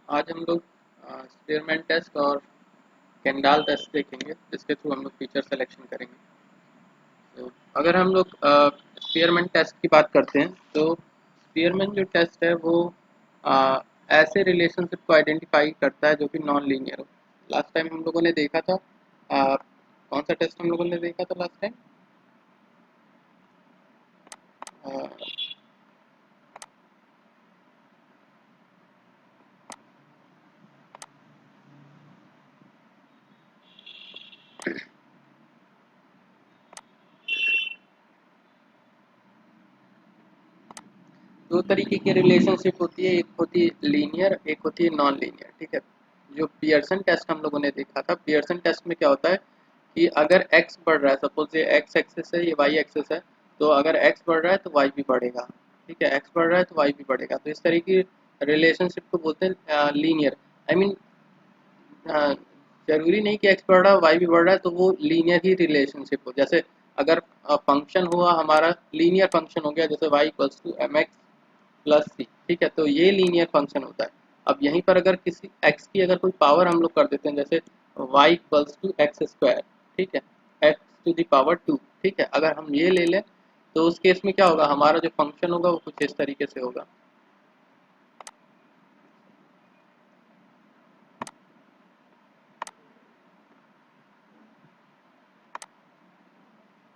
आज हम लोग स्पीयरमैन टेस्ट और केंडाल टेस्ट देखेंगे, जिसके थ्रू हम लोग फीचर सिलेक्शन करेंगे। तो अगर हम लोग स्पीयरमैन टेस्ट की बात करते हैं, तो स्पीयरमैन जो टेस्ट है वो ऐसे रिलेशनशिप को आइडेंटिफाई करता है जो कि नॉन लीनियर हो। लास्ट टाइम हम लोगों ने देखा था, कौन सा टेस्ट हम लोगों ने देखा था लास्ट टाइम? दो तरीके की रिलेशनशिप होती है, एक होती है लीनियर, एक होती है नॉन लीनियर। ठीक है, जो पियर्सन टेस्ट हम लोगों ने देखा था, पियर्सन टेस्ट में क्या होता है कि अगर x बढ़ रहा है, सपोज ये x एक्सिस है, ये y एक्सिस है, तो अगर x बढ़ रहा है तो y भी बढ़ेगा। ठीक है, x बढ़ रहा है तो y भी बढ़ेगा। तो इस तरीके की रिलेशनशिप को बोलते हैं लीनियर। आई मीन जरूरी नहीं कि x बढ़ रहा है y भी बढ़ रहा है तो वो लीनियर ही रिलेशनशिप हो। जैसे अगर फंक्शन हुआ हमारा, लीनियर फंक्शन हो गया, जैसे y equals to M X plus C. ठीक है, तो ये लीनियर फंक्शन होता है। अब यहीं पर अगर किसी x की अगर कोई पावर हम लोग कर देते हैं, जैसे y equals to X square, ठीक है, x टू द पावर 2। ठीक है, अगर हम ये ले लें तो उस केस में क्या होगा, हमारा जो फंक्शन होगा वो कुछ इस तरीके से होगा,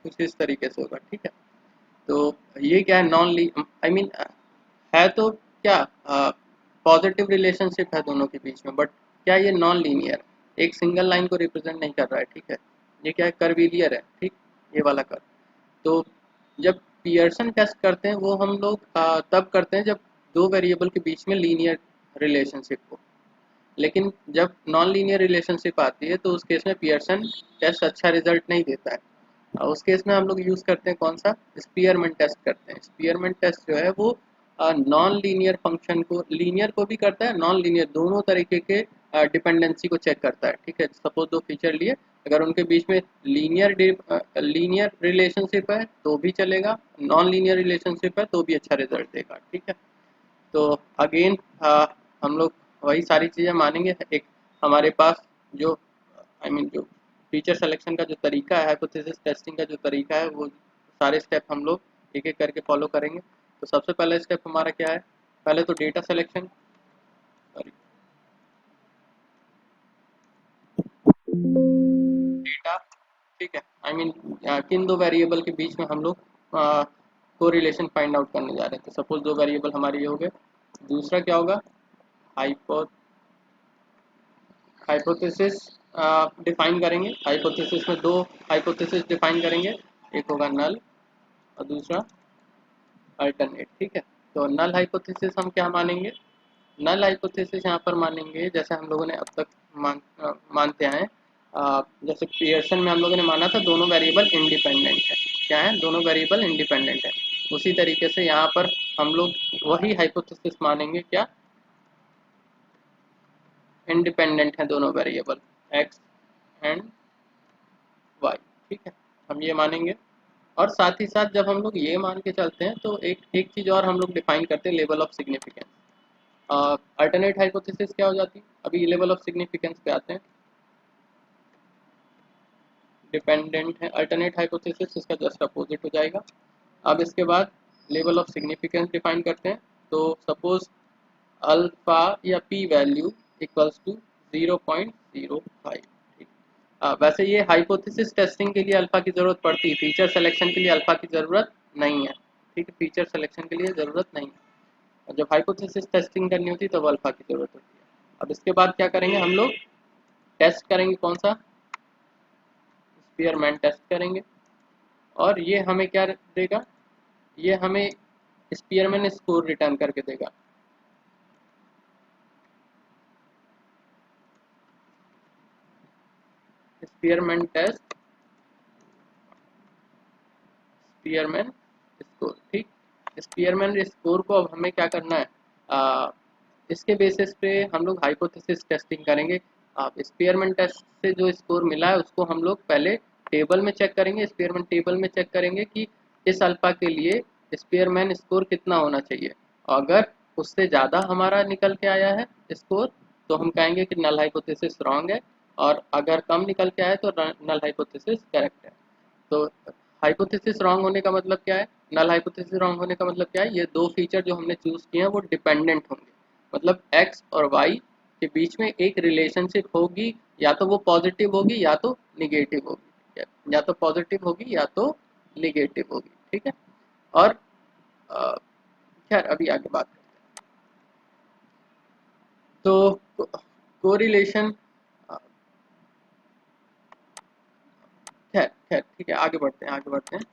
कुछ इस तरीके से होगा। ठीक है, तो ये क्या है, नॉन ली आई मीन है तो क्या पॉजिटिव रिलेशनशिप है दोनों के बीच में, बट क्या ये नॉन लीनियर, एक सिंगल लाइन को रिप्रेजेंट नहीं कर रहा है। ठीक है, ये क्या है, कर्वीलियर है। ठीक, ये वाला कर्व। तो जब पियर्सन टेस्ट करते हैं वो हम लोग तब करते हैं जब दो वेरिएबल के बीच में लीनियर रिलेशनशिप हो। लेकिन जब नॉन लीनियर रिलेशनशिप आती है तो उस केस में पियर्सन टेस्ट अच्छा रिजल्ट नहीं देता है। उस केस में हम लोग यूज़ करते हैं कौन सा, स्पीयरमैन टेस्ट करते हैं। स्पीयरमैन टेस्ट जो है वो नॉन लीनियर फंक्शन को, लीनियर को भी करता है, नॉन लीनियर दोनों तरीके के डिपेंडेंसी को चेक करता है। ठीक है, सपोज दो फीचर लिए, अगर उनके बीच में लीनियर रिलेशनशिप है तो भी चलेगा, नॉन लीनियर रिलेशनशिप है तो भी अच्छा रिजल्ट देगा। ठीक है, तो अगेन हम लोग वही सारी चीज़ें मानेंगे। एक हमारे पास जो जो फीचर सिलेक्शन का जो तरीका है, हाइपोथेसिस टेस्टिंग का जो तरीका है, वो सारे स्टेप हम लोग एक एक करके फॉलो करेंगे। तो सबसे पहला स्टेप हमारा क्या है, पहले तो डेटा सिलेक्शन, सॉरी, डेटा। ठीक है, किन दो वेरिएबल के बीच में हम लोग कोरिलेशन फाइंड आउट करने जा रहे हैं। तो सपोज दो वेरिएबल हमारे ये हो गए। दूसरा क्या होगा, हाइपो हाइपोथेसिस डिफाइन करेंगे। हाइपोथेसिस में दो हाइपोथेसिस डिफाइन करेंगे, एक होगा नल और दूसरा अल्टरनेट। ठीक है, तो नल हाइपोथेसिस हम क्या मानेंगे, नल हाइपोथेसिस यहाँ पर मानेंगे जैसे हम लोगों ने अब तक मानते आए हैं। जैसे पियर्सन में हम लोगों ने माना था दोनों वेरिएबल इंडिपेंडेंट है। क्या है, दोनों वेरिएबल इंडिपेंडेंट है। उसी तरीके से यहाँ पर हम लोग वही हाइपोथेसिस मानेंगे, क्या, इंडिपेंडेंट है दोनों वेरिएबल एक्स एंड वाई। ठीक है, हम ये मानेंगे। और साथ ही साथ जब हम लोग ये मान के चलते हैं तो एक एक चीज़ और हम लोग डिफाइन करते हैं, level of significance. Alternate hypothesis क्या हो जाती है, अभी लेवल ऑफ सिग्निफिकेंस पे आते हैं। डिपेंडेंट है अल्टरनेट हाइपोथेसिस, इसका जस्ट अपोजिट हो जाएगा। अब इसके बाद लेवल ऑफ सिग्निफिकेंस डिफाइन करते हैं। तो सपोज अल्फा या पी वैल्यू इक्वल्स टू 0.05। ठीक, वैसे ये हाइपोथेसिस टेस्टिंग के लिए अल्फा की ज़रूरत पड़ती है, फीचर सिलेक्शन के लिए अल्फा की ज़रूरत नहीं है। ठीक है, फीचर सिलेक्शन के लिए ज़रूरत नहीं है, और जब हाइपोथेसिस टेस्टिंग करनी होती है तब अल्फा की ज़रूरत होती है। अब इसके बाद क्या करेंगे हम लोग, टेस्ट करेंगे कौन सा, स्पीयरमैन टेस्ट करेंगे। और ये हमें क्या देगा, ये हमें स्पीयरमैन स्कोर रिटर्न करके देगा। Spearman test, Spearman score. ठीक, स्पीयरमैन स्कोर को अब हमें क्या करना है, इसके बेसिस पे हम लोग हाइपोथेसिस टेस्टिंग करेंगे। आप स्पीयरमैन टेस्ट से जो स्कोर मिला है उसको हम लोग पहले टेबल में चेक करेंगे, स्पीयरमैन टेबल में चेक करेंगे कि इस अल्फा के लिए स्पीयरमैन स्कोर कितना होना चाहिए। अगर उससे ज़्यादा हमारा निकल के आया है स्कोर, तो हम कहेंगे कि नल हाइपोथेसिस रॉन्ग है, और अगर कम निकल के आए तो नल हाइपोथेसिस करेक्ट है। तो हाइपोथेसिस रॉन्ग होने का मतलब क्या है, नल हाइपोथेसिस रॉन्ग होने का मतलब क्या है, ये दो फीचर जो हमने चूज किए हैं वो डिपेंडेंट होंगे, मतलब एक्स और वाई के बीच में एक रिलेशनशिप होगी, या तो वो पॉजिटिव होगी या तो निगेटिव होगी, ठीक है, या तो पॉजिटिव होगी या तो निगेटिव होगी, ठीक है। और अ, खैर अभी आगे बात करते हैं। तो कोरिलेशन, खैर खैर ठीक है, आगे बढ़ते हैं आगे बढ़ते हैं।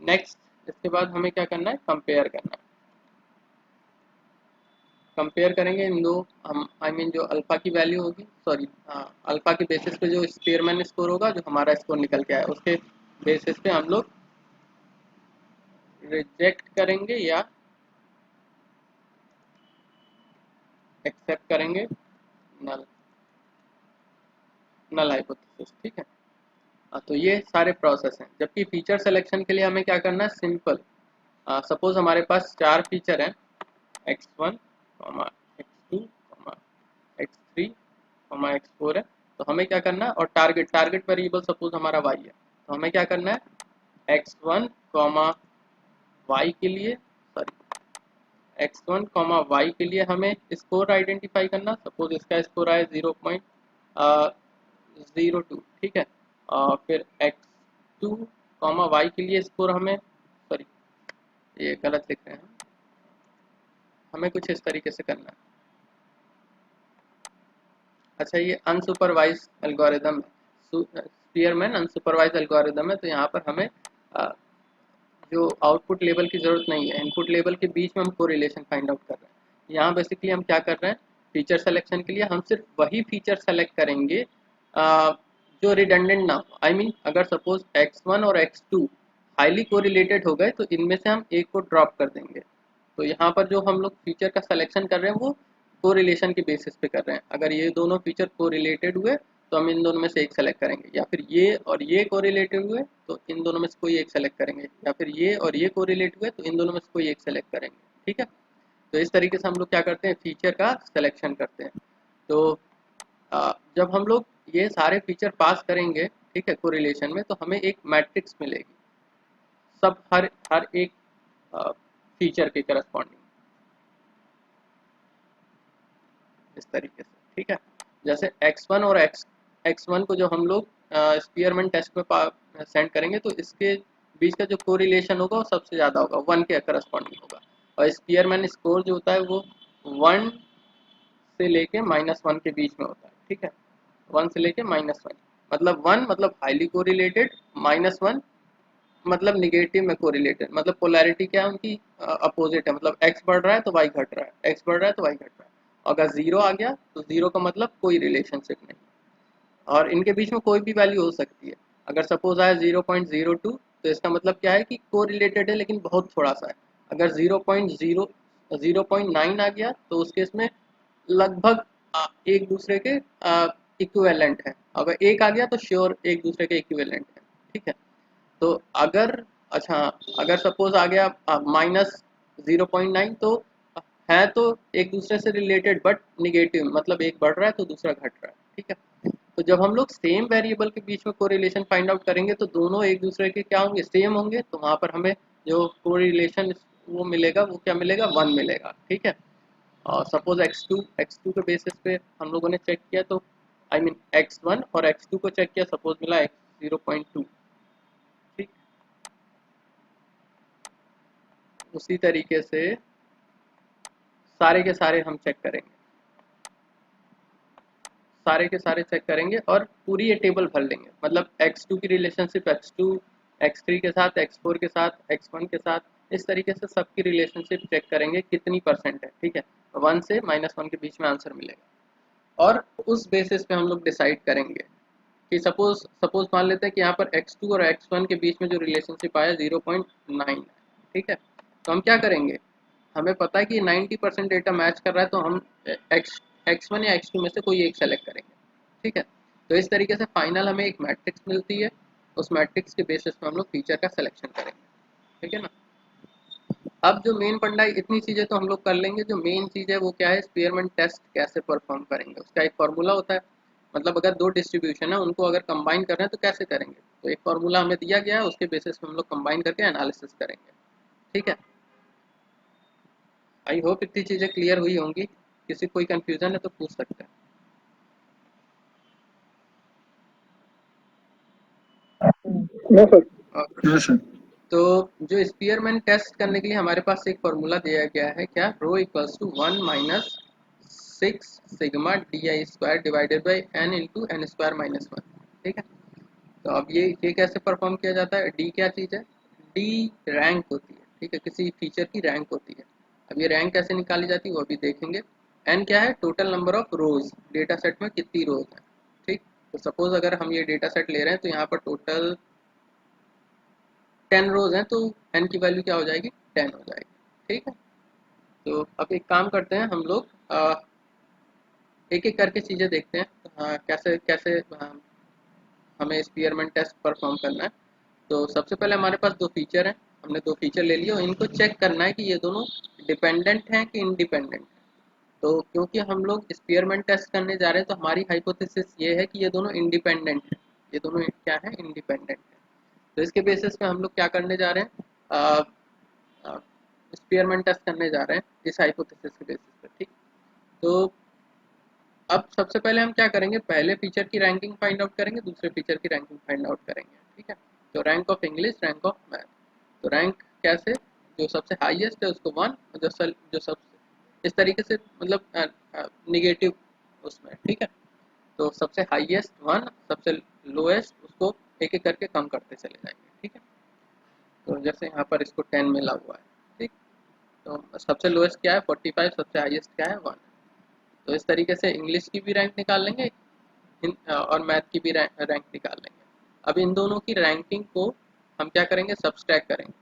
नेक्स्ट इसके बाद हमें क्या करना है, कंपेयर करना है। कंपेयर करेंगे इन दो, हम आई मीन जो अल्फा की वैल्यू होगी, सॉरी अल्फा के बेसिस पे जो स्पीयरमैन स्कोर होगा, जो हमारा स्कोर निकल के आया उसके बेसिस पे हम लोग रिजेक्ट करेंगे या एक्सेप्ट करेंगे नल नल हाइपोथेसिस, ठीक है। तो ये सारे प्रोसेस हैं, जबकि फीचर सिलेक्शन के लिए हमें क्या करना है, सिंपल। सपोज हमारे पास चार फीचर हैं, x1, x2, x3, x4 है। तो हमें क्या करना है, और टारगेट टारगेट वेरिएबल सपोज हमारा y है, तो हमें क्या करना है, x1 y के लिए, सॉरी x1 y के लिए हमें स्कोर आइडेंटिफाई करना। सपोज इसका स्कोर आए 0.02, ठीक है। फिर x2 y के लिए स्कोर हमें, सॉरी ये गलत लिख रहे हैं, हमें कुछ इस तरीके से करना है। अच्छा ये unsupervised algorithm, Spearman unsupervised algorithm है, तो यहाँ पर हमें अ, जो आउटपुट लेवल की ज़रूरत नहीं है, इनपुट लेवल के बीच में हम कोरिलेशन फाइंड आउट कर रहे हैं। यहाँ बेसिकली हम क्या कर रहे हैं, फीचर सेलेक्शन के लिए हम सिर्फ वही फीचर सेलेक्ट करेंगे जो रिडंडेंट ना हो। आई मीन अगर सपोज x1 और x2 हाईली कोरिलेटेड हो गए तो इनमें से हम एक को ड्रॉप कर देंगे। तो यहाँ पर जो हम लोग फीचर का सिलेक्शन कर रहे हैं वो कोरिलेशन के बेसिस पे कर रहे हैं। अगर ये दोनों फीचर कोरिलेटेड हुए तो हम इन दोनों में से एक सेलेक्ट करेंगे, या फिर ये और ये कोरिलेटेड हुए तो इन दोनों में से कोई एक सेलेक्ट करेंगे, या फिर ये और ये कोरिलेट हुए तो इन दोनों में से कोई एक सेलेक्ट करेंगे, ठीक है। तो इस तरीके से हम लोग क्या करते हैं, फीचर का सिलेक्शन करते हैं। तो जब हम लोग ये सारे फीचर पास करेंगे, ठीक है, कोरिलेशन में, तो हमें एक मैट्रिक्स मिलेगी, सब हर हर एक फीचर के करस्पॉन्डिंग, इस तरीके से, ठीक है। जैसे x1 और x1 को जो हम लोग स्पीयरमैन टेस्ट में सेंड करेंगे तो इसके बीच का जो कोरिलेशन होगा वो सबसे ज़्यादा होगा, 1 के करस्पॉन्डिंग होगा। और स्पीयरमैन स्कोर जो होता है वो 1 से लेके -1 के बीच में होता है, ठीक है। 1 से लेके -1, मतलब 1 मतलब हाईली कोरिलेटेड, -1 मतलब निगेटिव में कोरिलेटेड, मतलब पोलैरिटी क्या है उनकी, अपोजिट है, मतलब x बढ़ रहा है तो y घट रहा है, x बढ़ रहा है तो y घट रहा है। अगर जीरो आ गया तो जीरो का मतलब कोई रिलेशनशिप नहीं, और इनके बीच में कोई भी वैल्यू हो सकती है। अगर सपोज आया 0.02 तो इसका मतलब क्या है कि कोरिलेटेड है लेकिन बहुत थोड़ा सा है। अगर 0.9 आ गया तो उस केस में लगभग एक दूसरे के इक्विवेलेंट है। अगर एक आ गया तो श्योर एक दूसरे के इक्विवेलेंट है, ठीक है। तो अगर, अच्छा, अगर सपोज आ गया -0.9 तो है तो एक दूसरे से रिलेटेड बट निगेटिव, मतलब एक बढ़ रहा है तो दूसरा घट रहा है, ठीक है। तो जब हम लोग सेम वेरिएबल के बीच में कोरिलेशन फाइंड आउट करेंगे तो दोनों एक दूसरे के क्या होंगे, सेम होंगे, तो वहाँ पर हमें जो कोरिलेशन वो मिलेगा वो क्या मिलेगा, 1 मिलेगा, ठीक है। और सपोज x2 के बेसिस पे हम लोगों ने चेक किया, तो आई मीन x1 और x2 को चेक किया, सपोज मिला x 0.2, ठीक। उसी तरीके से सारे के सारे हम चेक करेंगे, सारे के सारे चेक करेंगे और पूरी ये टेबल भर लेंगे, मतलब x2 की रिलेशनशिप x2 x3 के साथ, x4 के साथ, x1 के साथ, इस तरीके से सबकी रिलेशनशिप चेक करेंगे कितनी परसेंट है, ठीक है। 1 से -1 के बीच में आंसर मिलेगा, और उस बेसिस पे हम लोग डिसाइड करेंगे कि सपोज सपोज मान लेते हैं कि यहाँ पर x2 और x1 के बीच में जो रिलेशनशिप आया 0.9 है, ठीक है। तो हम क्या करेंगे, हमें पता है कि 90% डेटा मैच कर रहा है, तो हम x1 या x2 में से कोई एक सेलेक्ट करेंगे, ठीक है। तो इस तरीके से फाइनल हमें एक मैट्रिक्स मिलती है, उस मैट्रिक्स के बेसिस पे हम लोग फीचर का सिलेक्शन करेंगे, ठीक है ना। अब जो मेन फंडा है, इतनी चीज़ें तो हम लोग कर लेंगे। जो मेन चीज़ है वो क्या है, स्पीयरमैन टेस्ट कैसे परफॉर्म करेंगे, उसका एक फार्मूला होता है। मतलब अगर दो डिस्ट्रीब्यूशन है उनको अगर कंबाइन कर रहे हैं तो कैसे करेंगे, तो एक फार्मूला हमें दिया गया है, उसके बेसिस पे हम लोग कंबाइन करके एनालिसिस करेंगे। ठीक है, आई होप इतनी चीज़ें क्लियर हुई होंगी। किसी कोई कंफ्यूजन है तो पूछ सकते हैं। No sir. Okay. Yes sir. तो जो स्पीयरमैन टेस्ट करने के लिए हमारे पास एक फार्मूला दिया गया है, क्या, rho equals to 1 - 6 sigma D I square divided by N into N square minus 1। ठीक है, तो अब ये कैसे परफॉर्म किया जाता है। डी क्या चीज़ है, डी रैंक होती है। ठीक है, किसी फीचर की रैंक होती है। अब ये रैंक कैसे निकाली जाती है वो भी देखेंगे। एन क्या है, total number of rose, data set में कितनी रोज हैं। ठीक, तो सपोज अगर हम ये डेटा सेट ले रहे हैं तो यहाँ पर टोटल 10 रोज हैं, तो एन की वैल्यू क्या हो जाएगी, 10 हो जाएगी। ठीक है, तो अब एक काम करते हैं हम लोग, एक एक करके चीज़ें देखते हैं। कैसे कैसे हमें स्पीयरमैन टेस्ट परफॉर्म करना है। तो सबसे पहले हमारे पास दो फीचर हैं, हमने दो फीचर ले लिए और इनको चेक करना है कि ये दोनों डिपेंडेंट हैं कि इंडिपेंडेंट हैं। तो क्योंकि हम लोग स्पीयरमैन टेस्ट करने जा रहे हैं तो हमारी हाइपोथेसिस ये है कि ये दोनों इंडिपेंडेंट हैं। ये दोनों क्या है, इंडिपेंडेंट है। तो इसके बेसिस पे हम लोग क्या करने जा रहे हैं, स्पीयरमैन टेस्ट करने जा रहे हैं इस हाइपोथेसिस के बेसिस पे। ठीक, तो अब सबसे पहले हम क्या करेंगे, पहले फीचर की रैंकिंग फाइंड आउट करेंगे, दूसरे फीचर की रैंकिंग फाइंड आउट करेंगे। ठीक है, तो rank of English, rank of math. तो रैंक कैसे, जो सबसे हाईएस्ट है उसको 1, जो सबसे इस तरीके से, मतलब निगेटिव उसमें। ठीक है, तो सबसे हाईएस्ट 1, सबसे लोएस्ट उसको एक एक करके कम करते चले जाएंगे। ठीक है, तो जैसे यहाँ पर इसको 10 मिला हुआ है। ठीक, तो सबसे लोएस्ट क्या है 45, सबसे हाईएस्ट क्या है 1। तो इस तरीके से इंग्लिश की भी रैंक निकाल लेंगे, और मैथ की भी रैंक निकाल लेंगे। अब इन दोनों की रैंकिंग को हम क्या करेंगे, सब्सट्रैक्ट करेंगे।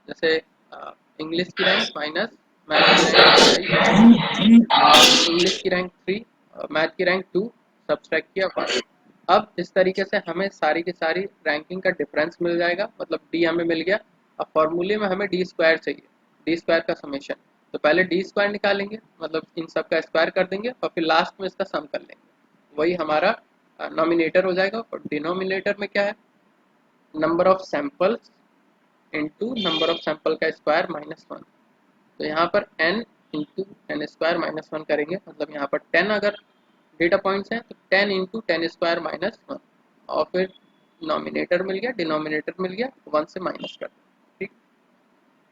जैसे इंग्लिश की रैंक माइनस मैथ की रैंक 5, इंग्लिश की रैंक 3 और मैथ की रैंक 2, सब्सट्रैक्ट किया 1। अब इस तरीके से हमें सारी की सारी रैंकिंग का डिफरेंस मिल जाएगा, मतलब डी हमें मिल गया। अब फॉर्मूले में हमें डी स्क्वायर चाहिए, डी स्क्वायर का समेशन। तो पहले डी स्क्वायर निकालेंगे, मतलब इन सब का स्क्वायर कर देंगे और फिर लास्ट में इसका सम कर लेंगे। वही हमारा नॉमिनेटर हो जाएगा। और डिनोमिनेटर में क्या है, number of samples into number of sample का स्क्वायर माइनस 1। तो यहाँ पर n into N square minus 1 करेंगे, मतलब यहाँ पर 10 अगर डेटा पॉइंट्स हैं तो 10 इंटू टेन स्क्वायर माइनस 1। और फिर नॉमिनेटर मिल गया, डिनोमिनेटर मिल गया, 1 से माइनस कर दो। ठीक,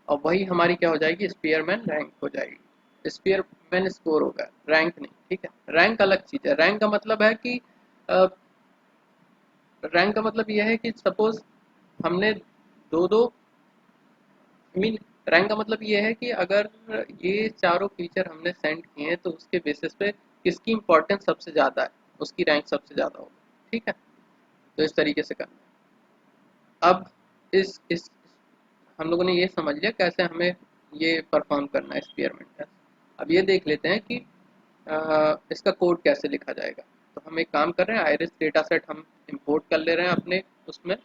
और वही हमारी क्या हो जाएगी, स्पीयरमैन रैंक हो जाएगी। स्पीयरमैन स्कोर होगा, रैंक नहीं। ठीक है, रैंक अलग चीज़ है। रैंक का मतलब है कि रैंक का मतलब यह है कि सपोज हमने दो दो मीन रैंक का मतलब ये है कि अगर ये चारों फीचर हमने सेंड किए हैं तो उसके बेसिस पे किसकी इंपॉर्टेंस सबसे ज़्यादा है, उसकी रैंक सबसे ज़्यादा होगी। ठीक है, तो इस तरीके से करना है। अब इस हम लोगों ने ये समझ लिया कैसे हमें ये परफॉर्म करना है स्पीयरमैन टेस्ट। अब ये देख लेते हैं कि इसका कोड कैसे लिखा जाएगा। तो हम एक काम कर रहे हैं, आइरिस डेटा सेट हम इंपोर्ट कर ले रहे हैं अपने उसमें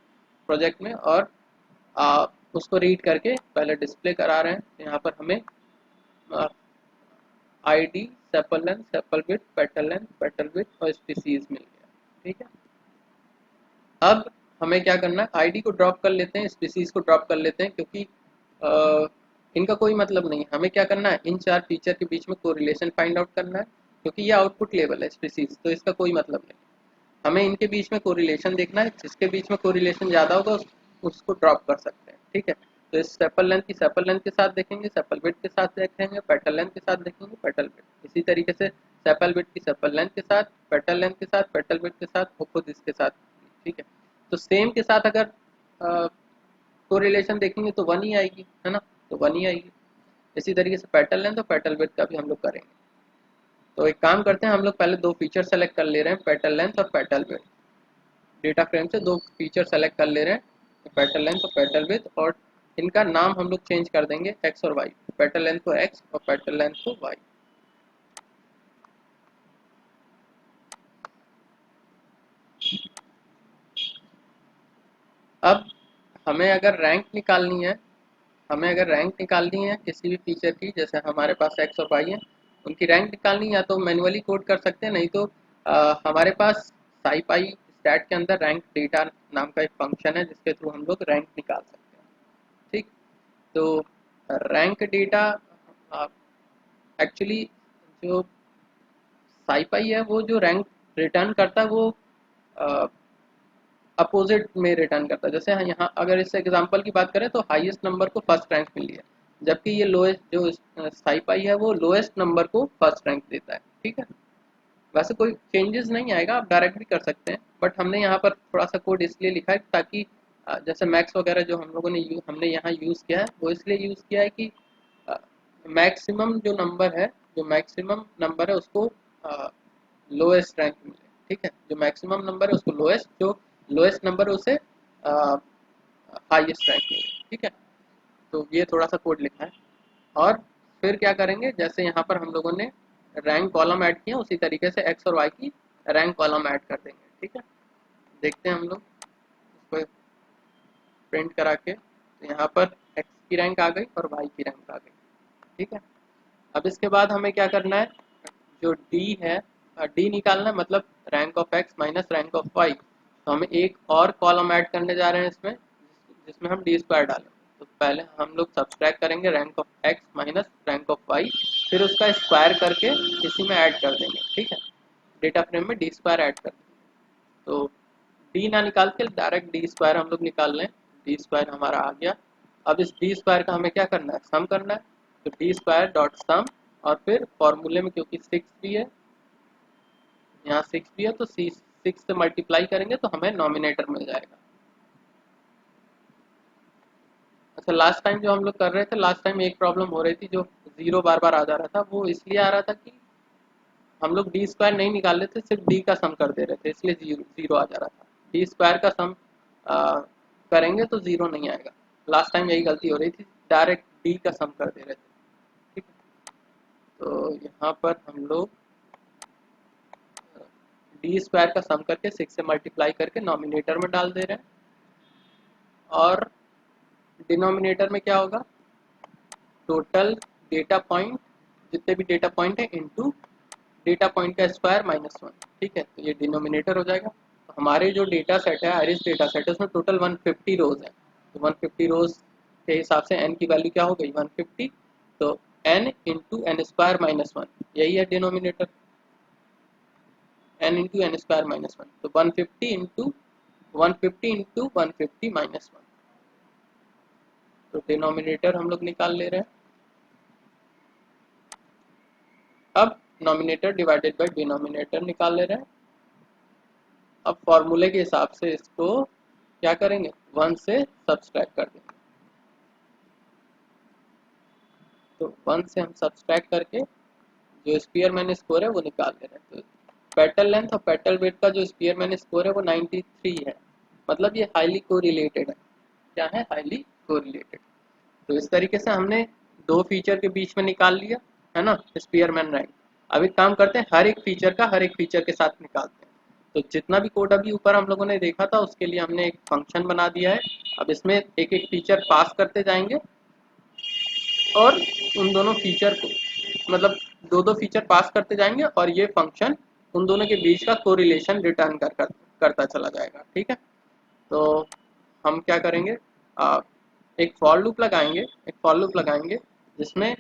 प्रोजेक्ट में, और उसको रीड करके पहले डिस्प्ले करा रहे हैं। तो यहाँ पर हमें ID, sepal length, sepal width, petal length, petal width और स्पीसीज मिल गया। ठीक है, अब हमें क्या करना है, आईडी को ड्रॉप कर लेते हैं, स्पीसीज को ड्रॉप कर लेते हैं, क्योंकि इनका कोई मतलब नहीं है। हमें क्या करना है, इन चार फीचर के बीच में कोरिलेशन फाइंड आउट करना है, क्योंकि ये आउटपुट लेवल है स्पीसीज, तो इसका कोई मतलब नहीं। हमें इनके बीच में कोरिलेशन देखना है, जिसके बीच में कोरिलेशन ज़्यादा होगा उसको ड्रॉप कर सकते हैं। ठीक है, तो इस सेपल लेंथ की सेपल लेंथ के साथ देखेंगे, सेपल विड्थ के साथ देखेंगे, पेटल लेंथ के साथ देखेंगे, पेटल विड्थ। इसी तरीके से सेपल विड्थ की सेपल लेंथ के साथ, पेटल लेंथ के साथ, पेटल विड्थ के साथ, और खुद इसके साथ। ठीक है, तो सेम के साथ अगर कोरिलेशन देखेंगे तो 1 ही आएगी, है ना, तो 1 ही आएगी। इसी तरीके से पेटल लेंथ और पेटल विड्थ का भी हम लोग करेंगे। तो एक काम करते हैं, हम लोग पहले दो फीचर सेलेक्ट कर ले रहे हैं, पेटल लेंथ और पेटल विड्थ। डेटा फ्रेम से दो फीचर सेलेक्ट कर ले रहे हैं, पेटल लेंथ और पेटल विड्थ, और इनका नाम हम लोग चेंज कर देंगे एक्स और वाई, पेटल लेंथ को एक्स और पेटल लेंथ को वाई। अब हमें अगर रैंक निकालनी है हमें अगर रैंक निकालनी है किसी भी फीचर की, जैसे हमारे पास एक्स और वाई है, उनकी रैंक निकालनी है, या तो मैनुअली कोड कर सकते हैं, नहीं तो हमारे पास साईपाई स्टैट के अंदर रैंक डेटा नाम का एक फंक्शन है जिसके थ्रू हम लोग रैंक निकाल सकते हैं। ठीक। तो रैंक डेटा एक्चुअली जो साईपाई है वो जो रैंक रिटर्न करता है वो अपोजिट में रिटर्न करता है। जैसे यहाँ अगर इस एग्जांपल की बात करें तो हाईएस्ट नंबर को फर्स्ट रैंक मिली है, जबकि ये लोएस्ट जो साईपाई है वो लोएस्ट नंबर को फर्स्ट रैंक देता है। ठीक है। वैसे कोई चेंजेस नहीं आएगा, आप डायरेक्ट भी कर सकते हैं, बट हमने यहाँ पर थोड़ा सा कोड इसलिए लिखा है ताकि जैसे मैक्स वगैरह जो हम लोगों ने हमने यहाँ यूज़ किया है वो इसलिए यूज़ किया है कि मैक्सिमम जो नंबर है, जो मैक्सिमम नंबर है उसको लोएस्ट रैंक मिले। ठीक है। जो मैक्सिमम नंबर है उसको लोएस्ट, जो लोएस्ट नंबर है उसे हाईएस्ट रैंक मिले। ठीक है। तो ये थोड़ा सा कोड लिखा है। और फिर क्या करेंगे, जैसे यहाँ पर हम लोगों ने रैंक कॉलम ऐड किया उसी तरीके से एक्स और वाई की रैंक कॉलम ऐड कर देंगे। ठीक है। देखते हैं हम लोग इसको प्रिंट करा के, तो यहाँ पर एक्स की रैंक आ गई और वाई की रैंक आ गई। ठीक है। अब इसके बाद हमें क्या करना है, जो डी है, डी निकालना है, मतलब rank of X minus rank of Y. तो हमें एक और कॉलम ऐड करने जा रहे हैं इसमें, जिसमें हम डी स्क्वायर डालें। तो पहले हम लोग सब्सट्रैक्ट करेंगे rank of X minus rank of Y, फिर उसका स्क्वायर करके इसी में ऐड कर देंगे। ठीक है। डेटा फ्रेम में डी स्क्वायर ऐड कर देंगे। तो डी ना निकाल के डायरेक्ट डी स्क्वायर हम लोग निकाल लें। डी स्क्वायर हमारा आ गया। अब इस डी स्क्वायर का हमें क्या करना है, सम करना है। तो डी स्क्वायर डॉट सम, और फिर फॉर्मूले में क्योंकि सिक्स भी है, यहाँ सिक्स भी है, तो सी सिक्स से मल्टीप्लाई करेंगे तो हमें नॉमिनेटर मिल जाएगा। अच्छा, लास्ट टाइम जो हम लोग कर रहे थे, लास्ट टाइम एक प्रॉब्लम हो रही थी, जो जीरो बार बार आ जा रहा था, वो इसलिए आ रहा था कि हम लोग डी स्क्वायर नहीं निकाल रहे थे, सिर्फ डी का सम कर दे रहे थे, इसलिए जीरो जीरो आ जा रहा था। डी स्क्वायर का सम करेंगे तो जीरो नहीं आएगा। लास्ट टाइम यही गलती हो रही थी, डायरेक्ट डी का सम कर दे रहे थे। ठीक है। तो यहाँ पर हम लोग डी स्क्वायर का सम करके सिक्स से मल्टीप्लाई करके नॉमिनेटर में डाल दे रहे हैं, और डिनोमिनेटर में क्या होगा, टोटल डेटा पॉइंट, जितने भी डेटा पॉइंट है इनटू डेटा पॉइंट का स्क्वायर माइनस वन। ठीक है। तो ये डिनोमिनेटर हो जाएगा। तो हमारे जो डेटा सेट है, आयरिस डेटा सेट है, उसमें टोटल 150 रोज है। तो 150 रोज के हिसाब से n की वैल्यू क्या हो गई, 150। तो n into N square minus one, यही है denominator, n into N square minus one. तो 150 इंटू 150 माइनस वन। तो डिनोमिनेटर हम लोग निकाल ले रहे हैं। अब नॉमिनेटर डिवाइडेड बाय डिनोमिनेटर निकाल ले रहे हैं। अब फॉर्मूले के हिसाब से इसको क्या करेंगे, वन से सब्सट्रैक्ट कर देंगे। तो वन से हम सब्सट्रैक्ट करके जो स्पीयरमैन स्कोर है वो निकाल ले रहे हैं। तो पेटल लेंथ और पेटल वेट का जो स्पीयरमैन स्कोर है वो 93 है, मतलब ये हाईली कोरिलेटेड है। क्या है, हाईली कोरिलेटेड। तो इस तरीके से हमने दो फीचर के बीच में निकाल लिया, है ना, स्पीयरमैन रैंक। अब एक काम करते हैं, हर एक फीचर का हर एक फीचर के साथ निकालते हैं। तो जितना भी कोड अभी ऊपर हम लोगों ने देखा था उसके लिए हमने एक फंक्शन बना दिया है। अब इसमें एक एक फीचर पास करते जाएंगे, और उन दोनों फीचर को, मतलब दो दो फीचर पास करते जाएंगे, और ये फंक्शन उन दोनों के बीच का कोरिलेशन रिटर्न करता चला जाएगा। ठीक है। तो हम क्या करेंगे, एक फॉर लूप लगाएंगे, जिसमें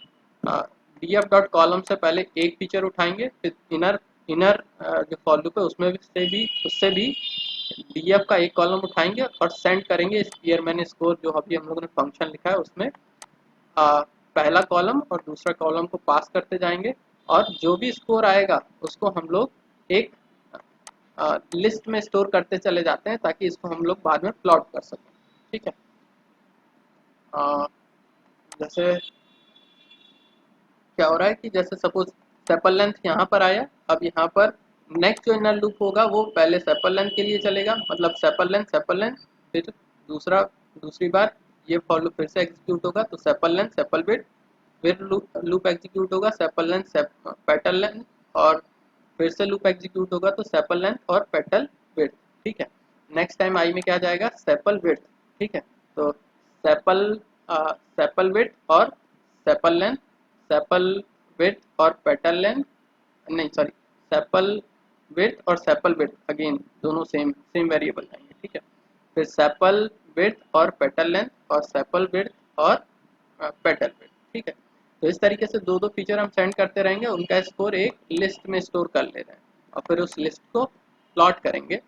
df डॉट कॉलम से पहले एक फीचर उठाएंगे, फिर इनर इनर जो फॉर लूप है उसमें उससे भी df का एक कॉलम उठाएंगे और सेंड करेंगे स्पीयरमैन स्कोर, जो अभी हम लोगों ने फंक्शन लिखा है उसमें पहला कॉलम और दूसरा कॉलम को पास करते जाएंगे, और जो भी स्कोर आएगा उसको हम लोग एक लिस्ट में स्टोर करते चले जाते हैं, ताकि इसको हम लोग बाद में प्लॉट कर सकें। ठीक है। अ, जैसे क्या हो रहा है कि जैसे सपोज सेपल लेंथ यहाँ पर आया, अब यहाँ पर नेक्स्ट जो इनर लूप होगा वो पहले सेपल लेंथ के लिए चलेगा, मतलब सेपल लेंथ, फिर दूसरी बार ये फॉर लूप फिर से एग्जीक्यूट होगा, तो सेपल लेंथ सेपल बिट, फिर लूप एग्जीक्यूट होगा सेपल लेंथ पेटल लेंथ, और फिर से लूप एग्जीक्यूट होगा तो सेपल लेंथ और पेटल विड्थ। ठीक है। नेक्स्ट टाइम आई में क्या जाएगा, सेपल विड्थ। ठीक है। तो सेपल सेपल विड्थ और सेपल लेंथ, सेपल विड्थ और पेटल लेंथ, नहीं सॉरी, सेपल विड्थ और सेपल विड्थ अगेन दोनों सेम सेम वेरिएबल आएंगे, ठीक है। फिर सेपल विड्थ और पेटल लेंथ और सेपल विड्थ और पेटल विड्थ, ठीक है। तो इस तरीके से दो दो फीचर हम सेंड करते रहेंगे, उनका स्कोर एक लिस्ट में स्टोर कर ले रहे हैं और फिर उस लिस्ट को प्लॉट करेंगे।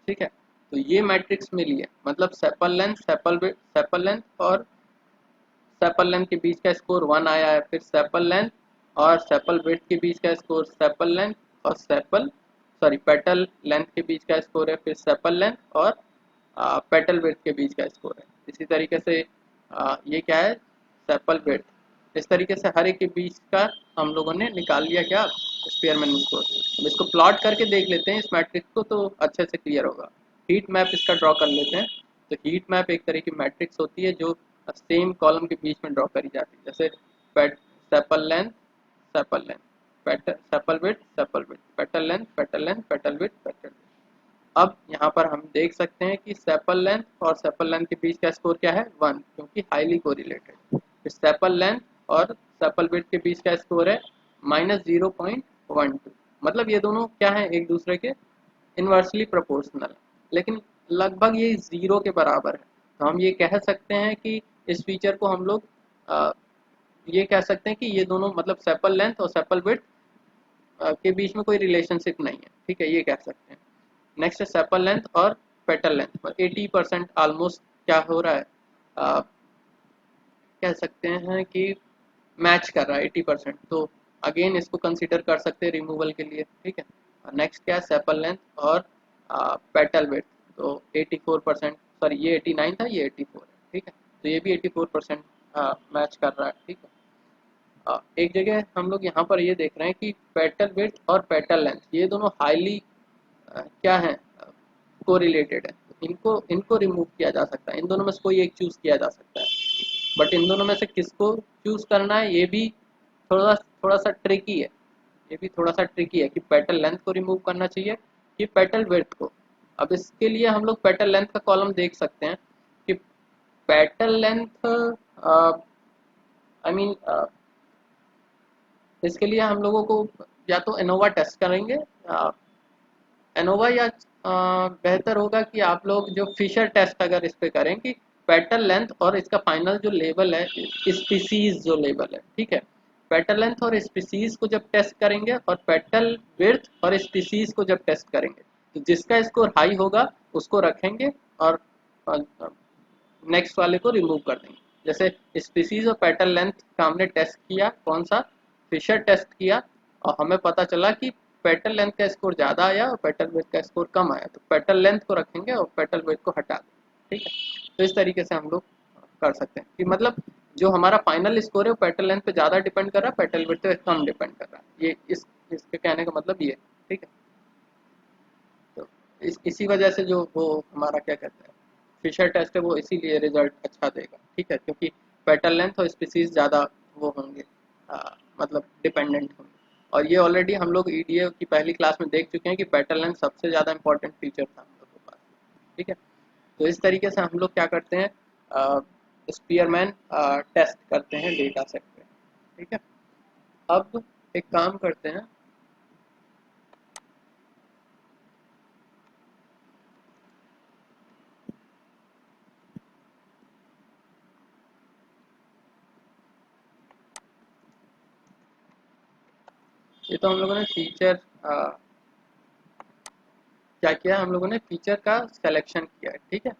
ठीक है, तो ये मैट्रिक्स मिली है, मतलब sepal length, sepal width, sepal length और सेपल लेंथ के बीच का स्कोर 1 आया है। फिर सेपल लेंथ और सेपल विड्थ के बीच का स्कोर सेपल लेंथ और सेपल सॉरी पेटल लेंथ के बीच का स्कोर है। फिर सेपल लेंथ और पेटल विड्थ के बीच का स्कोर है। इसी तरीके से ये क्या है, सेपल विड्थ। इस तरीके से हर एक के बीच का हम लोगों ने निकाल लिया क्या, स्पेयरमैन स्कोर। अब इसको प्लॉट करके देख लेते हैं इस मैट्रिक्स को, तो अच्छे से क्लियर होगा। हीट मैप इसका ड्रॉ कर लेते हैं। तो हीट मैप एक तरह की मैट्रिक्स होती है जो सेम कॉलम के बीच में ड्रॉ करी जाती है, जैसे sepal length, sepal length, sepal width, sepal width, petal length, petal length, petal width, petal. अब यहाँ पर हम देख सकते हैं कि सेपल लेंथ और सेपल लेंथ के बीच का स्कोर क्या है, 1, क्योंकि हाईली कोरिलेटेड। फिर सेपल लेंथ और सेपल विड्थ के बीच का स्कोर है -0.12, मतलब ये दोनों क्या है, एक दूसरे के इन्वर्सली प्रोपोर्शनल, लेकिन लगभग ये जीरो के बराबर है। तो हम ये कह सकते हैं कि इस फीचर को हम लोग ये कह सकते हैं कि ये दोनों मतलब सेपल लेंथ और सेपल विड्थ के बीच में कोई रिलेशनशिप नहीं है, ठीक है, ये कह सकते हैं। नेक्स्ट है सेपल लेंथ और पेटल लेंथ पर 80% ऑलमोस्ट क्या हो रहा है, आ, कह सकते हैं कि मैच कर रहा है 80%, तो अगेन इसको कंसीडर कर सकते हैं रिमूवल के लिए, ठीक है। नेक्स्ट क्या है, सेपल लेंथ और पेटल विड्थ, तो 84%, सॉरी ये 89 था, ये 84 है, ठीक है। तो ये भी 84% मैच कर रहा है, ठीक है। एक जगह हम लोग यहाँ पर ये देख रहे हैं कि पेटल विड्थ और पेटल लेंथ ये दोनों हाईली क्या है, कोरिलेटेड है। तो इनको इनको रिमूव किया जा सकता है, इन दोनों में से कोई एक चूज किया जा सकता है। बट इन दोनों में से किसको चूज करना है, ये भी थोड़ा थोड़ा सा ट्रिकी है। ये भी थोड़ा सा ट्रिकी है कि पेटल लेंथ को रिमूव करना चाहिए कि पेटल विड्थ को। अब इसके लिए हम लोग पेटल लेंथ का कॉलम देख सकते हैं कि पेटल लेंथ आई मीन इसके लिए हम लोगों को या तो एनोवा टेस्ट करेंगे, एनोवा, या बेहतर होगा कि आप लोग जो फिशर टेस्ट अगर इस पे करें कि पेटल लेंथ और इसका फाइनल जो लेवल है, स्पीसीज जो लेवल है, ठीक है। पेटल लेंथ और स्पीसीज को जब टेस्ट करेंगे और पेटल विड्थ और स्पीसीज को जब टेस्ट करेंगे, तो जिसका स्कोर हाई होगा उसको रखेंगे और नेक्स्ट वाले को रिमूव कर देंगे। जैसे स्पीसीज और पेटल लेंथ का हमने टेस्ट किया, कौन सा, फिशर टेस्ट किया, और हमें पता चला कि पेटल लेंथ का स्कोर ज़्यादा आया और पेटल विड्थ का स्कोर कम आया, तो पेटल लेंथ को रखेंगे और पेटल विड्थ को हटा देंगे, ठीक है। तो इस तरीके से हम लोग कर सकते हैं कि मतलब जो हमारा फाइनल स्कोर है वो पेटल लेंथ पे ज़्यादा डिपेंड कर रहा है, पेटल विड्थ पे कम डिपेंड कर रहा है। ये इसके कहने का मतलब ये, ठीक है। तो इसी वजह से जो वो हमारा क्या कहते हैं, फिशर टेस्ट है, वो इसीलिए रिजल्ट अच्छा देगा, ठीक है, क्योंकि पेटल लेंथ और स्पीसीज ज़्यादा वो होंगे, मतलब डिपेंडेंट होंगे। और ये ऑलरेडी हम लोग ईडीए की पहली क्लास में देख चुके हैं कि पेटल लेंथ सबसे ज़्यादा इंपॉर्टेंट फीचर था हम लोग के पास, ठीक है। तो इस तरीके से हम लोग क्या करते हैं, स्पीयरमैन टेस्ट करते हैं डेटा सेट पे, ठीक है। अब एक काम करते हैं, ये तो हम लोगों ने फीचर क्या किया, हम लोगों ने फीचर का सिलेक्शन किया है, ठीक है।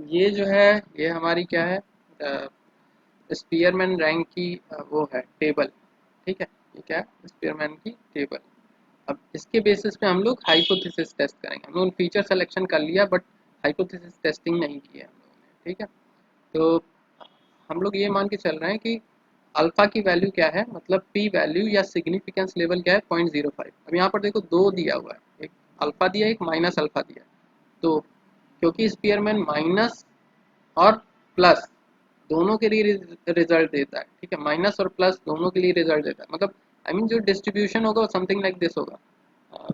ये जो है ये हमारी क्या है, स्पीयरमैन रैंक की वो है टेबल। ठीक है, ये क्या है, स्पीयरमैन की टेबल। अब इसके बेसिस पे हम लोग हाइपोथेसिस टेस्ट करेंगे। हम लोगों ने फीचर सिलेक्शन कर लिया बट हाइपोथेसिस टेस्टिंग नहीं की है हम लोगों ने। ठीक है, तो हम लोग ये मान के चल रहे हैं कि अल्फा की वैल्यू क्या है, मतलब पी वैल्यू या सिग्निफिकेंस लेवल क्या है, 0.05। अब यहाँ पर देखो दो दिया हुआ है, एक अल्फा दिया है, एक माइनस अल्फा दिया है। तो क्योंकि स्पीयरमैन माइनस और प्लस दोनों के लिए रिजल्ट देता है, ठीक है, माइनस और प्लस दोनों के लिए रिजल्ट देता है, मतलब आई मीन जो डिस्ट्रीब्यूशन होगा वो समथिंग लाइक दिस होगा। अ,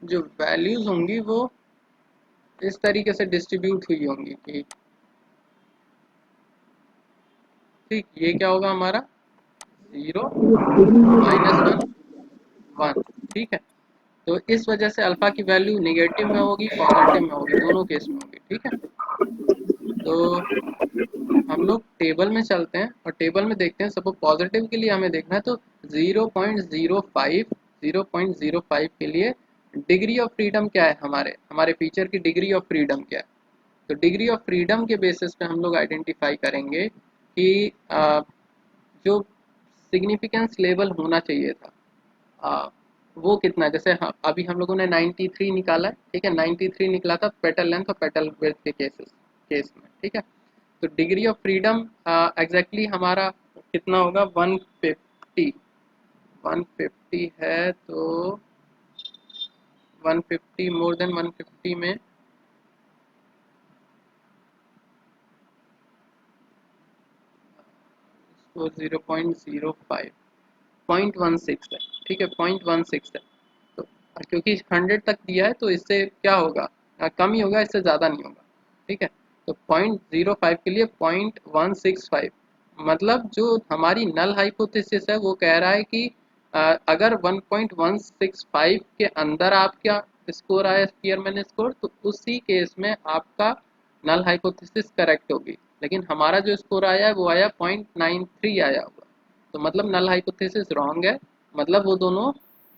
जो वैल्यूज होंगी वो इस तरीके से डिस्ट्रीब्यूट हुई होंगी कि ठीक ये क्या होगा हमारा, 0, -1, 1। ठीक है, तो इस वजह से अल्फा की वैल्यू निगेटिव में होगी, पॉजिटिव में होगी, दोनों केस में होगी। ठीक है, तो हम लोग टेबल में चलते हैं और टेबल में देखते हैं। सपोज पॉजिटिव के लिए हमें देखना है तो 0.05, 0.05 के लिए डिग्री ऑफ फ्रीडम क्या है, हमारे हमारे फीचर की डिग्री ऑफ फ्रीडम क्या है। तो डिग्री ऑफ फ्रीडम के बेसिस पे हम लोग आइडेंटिफाई करेंगे कि जो सिग्निफिकेंस लेवल होना चाहिए था वो कितना है। जैसे अभी हम लोगों ने 93 निकाला है, ठीक है, 93 निकला था पेटल लेंथ और पेटल विड्थ के केस में। ठीक है, तो डिग्री ऑफ फ्रीडम एग्जैक्टली हमारा कितना होगा, 150। 150 है तो 150 मोर देन 150 में तो 0.05, 0.16 है। ठीक है, 0.16 है। तो क्योंकि 100 तक दिया है तो इससे क्या होगा, कम ही होगा, इससे ज़्यादा नहीं होगा। ठीक है, तो 0.05 के लिए 0.165, मतलब जो हमारी नल हाइपोथेसिस है वो कह रहा है कि अगर 1.165 के अंदर आपका स्कोर आया स्पीयरमैन स्कोर तो उसी केस में आपका नल हाइपोथेसिस करेक्ट होगी। लेकिन हमारा जो स्कोर आया है वो आया 0.93 आया हुआ, तो मतलब नल हाइपोथेसिस रॉन्ग है, मतलब वो दोनों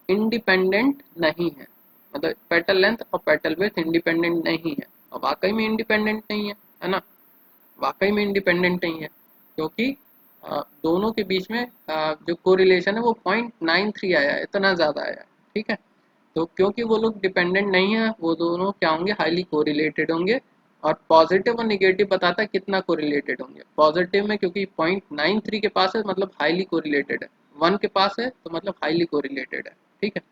इंडिपेंडेंट नहीं है, मतलब पेटल लेंथ और पेटल विड्थ इंडिपेंडेंट नहीं है। और वाकई में इंडिपेंडेंट नहीं है ना, वाकई में इंडिपेंडेंट नहीं है, क्योंकि दोनों के बीच में जो कोरिलेशन है वो 0.93 आया है, इतना ज़्यादा आया है। ठीक है, तो क्योंकि वो लोग डिपेंडेंट नहीं है, वो दोनों क्या होंगे, हाईली कोरिलेटेड होंगे। और पॉजिटिव और निगेटिव बताता है कितना कोरिलेटेड होंगे। पॉजिटिव में क्योंकि 0.93 के पास है मतलब हाईली कोरिलेटेड है, 1 के पास है तो मतलब हाईली कोरिलेटेड है। ठीक है,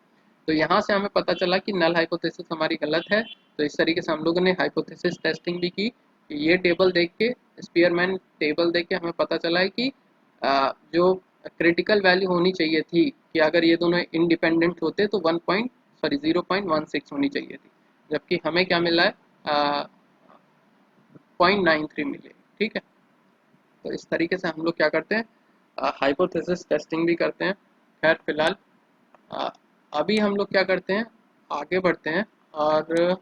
तो यहाँ से हमें पता चला कि नल हाइपोथेसिस हमारी गलत है। तो इस तरीके से हम लोगों ने हाइपोथेसिस टेस्टिंग भी की कि ये टेबल देख के, स्पीयरमैन टेबल देख के हमें पता चला है कि जो क्रिटिकल वैल्यू होनी चाहिए थी कि अगर ये दोनों इंडिपेंडेंट होते तो 0.16 होनी चाहिए थी, जबकि हमें क्या मिला है, 0.93 मिले। ठीक है, तो इस तरीके से हम लोग क्या करते हैं, हाइपोथेसिस टेस्टिंग भी करते हैं। खैर फिलहाल अ, अभी हम लोग क्या करते हैं, आगे बढ़ते हैं। और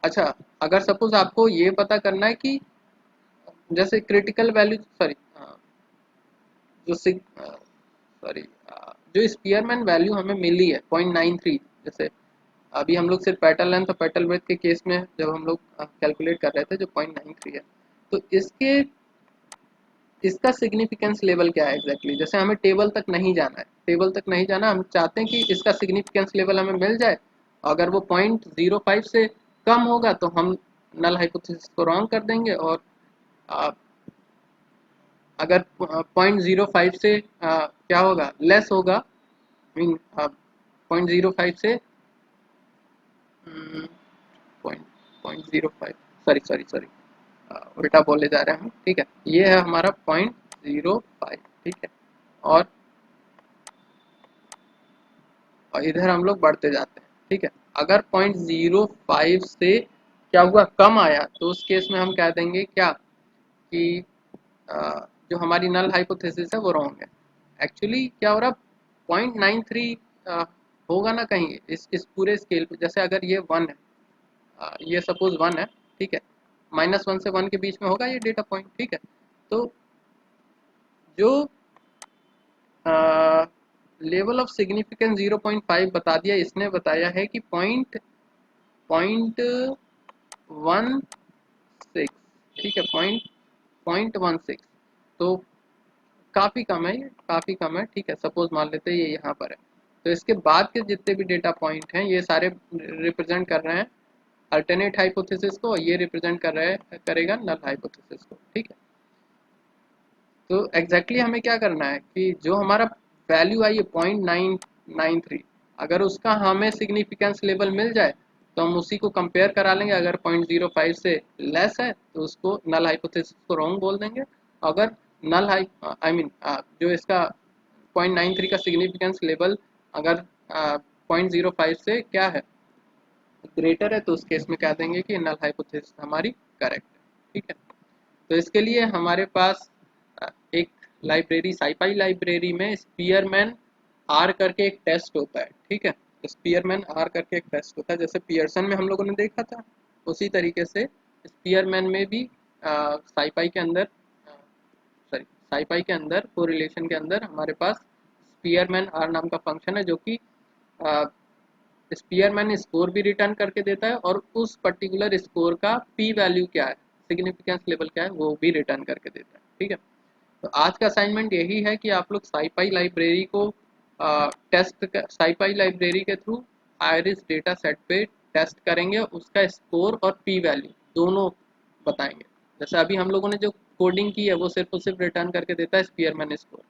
अच्छा, अगर सपोज आपको ये पता करना है कि जैसे क्रिटिकल वैल्यू सॉरी जो सॉरी जो स्पीयरमैन वैल्यू हमें मिली है 0.93, जैसे अभी हम लोग सिर्फ पेटल लेंथ और पेटल विड्थ के केस में जब हम लोग कैलकुलेट कर रहे थे जो 0.93 है, तो इसका सिग्निफिकेंस लेवल क्या है एग्जैक्टली। जैसे हमें टेबल तक नहीं जाना है, टेबल तक नहीं जाना, हम चाहते हैं कि इसका सिग्निफिकेंस लेवल हमें मिल जाए। अगर वो 0.05 से कम होगा तो हम नल हाइपोथेसिस को रॉन्ग कर देंगे, और आ, अगर 0.05 से क्या होगा, लेस होगा, मीन 0.05 से पॉइंट 0.05, सॉरी सॉरी सॉरी, उल्टा बोले जा रहे हैं हम। ठीक है, ये है हमारा 0.05। ठीक है, और इधर हम लोग बढ़ते जाते हैं। ठीक है, अगर 0.05 से क्या हुआ, कम आया, तो उस केस में हम कह देंगे क्या कि जो हमारी नल हाइपोथेसिस है वो रॉन्ग है। एक्चुअली क्या हो रहा, 0.93 होगा ना कहीं इस पूरे स्केल पे। जैसे अगर ये 1 है, ये सपोज 1 है, ठीक है, -1 से 1 के बीच में होगा ये डेटा पॉइंट। ठीक है, तो जो लेवल ऑफ सिग्निफिकेंस 0.5 बता दिया, इसने बताया है कि पॉइंट 16, ठीक है, पॉइंट 16। तो काफ़ी कम है, ये काफ़ी कम है, ठीक है। सपोज मान लेते हैं ये यहाँ पर है, तो इसके बाद के जितने भी डेटा पॉइंट हैं ये सारे रिप्रेजेंट कर रहे हैं अल्टरनेट हाइपोथेसिस को, और ये रिप्रेजेंट कर रहे हैं करेगा नल हाइपोथेसिस को, ठीक है। तो एग्जैक्टली हमें क्या करना है कि जो हमारा वैल्यू आई है 0.993, अगर उसका हमें सिग्निफिकेंस लेवल मिल जाए तो हम उसी को कंपेयर करा लेंगे। अगर 0.05 से लेस है तो उसको नल हाइपोथेसिस को रॉन्ग बोल देंगे। अगर नल हाई आई मीन जो इसका 0.93 का सिग्निफिकेंस लेवल अगर 0.05 से क्या है, ग्रेटर है, तो उस केस में कह देंगे कि नल हाइपोथेसिस हमारी करेक्ट है, ठीक है। तो इसके लिए हमारे पास एक लाइब्रेरी, साइपाई लाइब्रेरी में स्पीयरमैन आर करके एक टेस्ट होता है, ठीक है। स्पीयरमैन आर करके एक टेस्ट होता है, जैसे पियर्सन में हम लोगों ने देखा था, उसी तरीके से स्पीयरमैन में भी साइपाई के अंदर सॉरी साइपाई के अंदर कोरिलेशन के अंदर हमारे पास स्पीयरमैन आर नाम का फंक्शन है, जो कि स्पीयरमैन स्कोर भी रिटर्न करके देता है और उस पर्टिकुलर स्कोर का पी वैल्यू क्या है, सिग्निफिकेंस लेवल क्या है, वो भी रिटर्न करके देता है, ठीक है। तो आज का असाइनमेंट यही है कि आप लोग साइपाई लाइब्रेरी को साइपाई लाइब्रेरी के थ्रू आयरिस डेटा सेट पे टेस्ट करेंगे, उसका स्कोर और पी वैल्यू दोनों बताएंगे। जैसे अभी हम लोगों ने जो कोडिंग की है वो सिर्फ और सिर्फ रिटर्न करके देता है स्पीयरमैन स्कोर,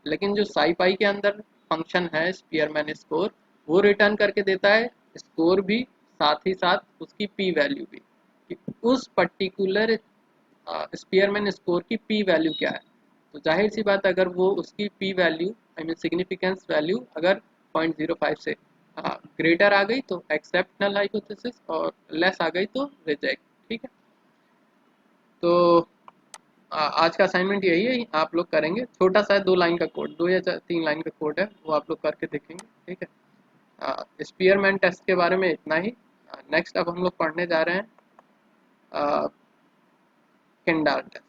लेकिन जो साइपाई के अंदर फंक्शन है स्पीयरमैन स्कोर, वो रिटर्न करके देता है स्कोर भी, साथ ही साथ उसकी पी वैल्यू भी, कि उस पर्टिकुलर स्पीयरमैन स्कोर की पी वैल्यू क्या है। तो जाहिर सी बात, अगर वो उसकी P value I mean significance value अगर 0.05 से ग्रेटर आ गई तो एक्सेप्ट नल हाइपोथेसिस, और लेस आ गई तो रिजेक्ट, ठीक है। तो आज का असाइनमेंट यही है, आप लोग करेंगे छोटा सा 2 लाइन का कोड, 2 या 3 लाइन का कोड है, वो आप लोग करके देखेंगे, ठीक है। स्पीयरमैन टेस्ट के बारे में इतना ही। नेक्स्ट अब हम लोग पढ़ने जा रहे हैं किंडाल टेस्ट।